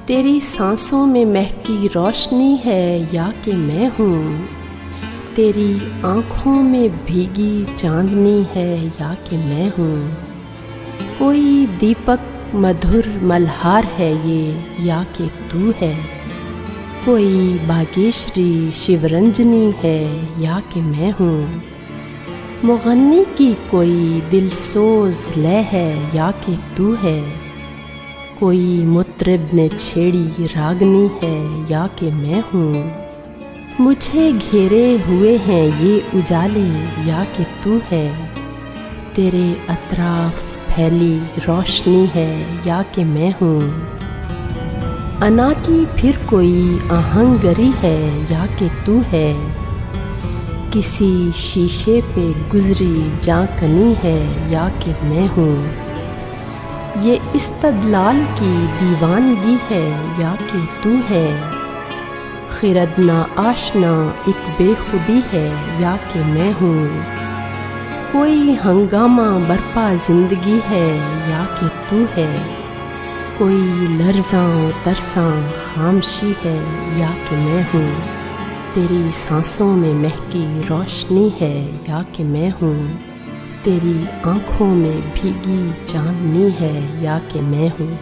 तेरी सांसों में महकी रोशनी है या कि मैं हूँ, तेरी आँखों में भीगी चांदनी है या कि मैं हूँ। कोई दीपक मधुर मल्हार है ये या कि तू है, कोई बागेश्वरी शिवरंजनी है या कि मैं हूँ। मुगन्नी की कोई दिलसोज लय है या कि तू है, कोई मुतरिब ने छेड़ी रागनी है या कि मैं हूँ। मुझे घेरे हुए हैं ये उजाले या कि तू है, तेरे अतराफ फैली रोशनी है या कि मैं हूँ। अना की फिर कोई आहंगरी है या कि तू है, किसी शीशे पे गुजरी जांकनी है या कि मैं हूँ। ये इस्तदलाल की दीवानगी है या कि तू है, खिरदना आशना एक बेखुदी है या कि मैं हूँ। कोई हंगामा बरपा जिंदगी है या कि तू है, कोई लर्ज़ां तरसां खामशी है या कि मैं हूँ। तेरी सांसों में महकी रोशनी है या कि मैं हूँ, तेरी आँखों में भीगी चांदनी है या कि मैं हूँ।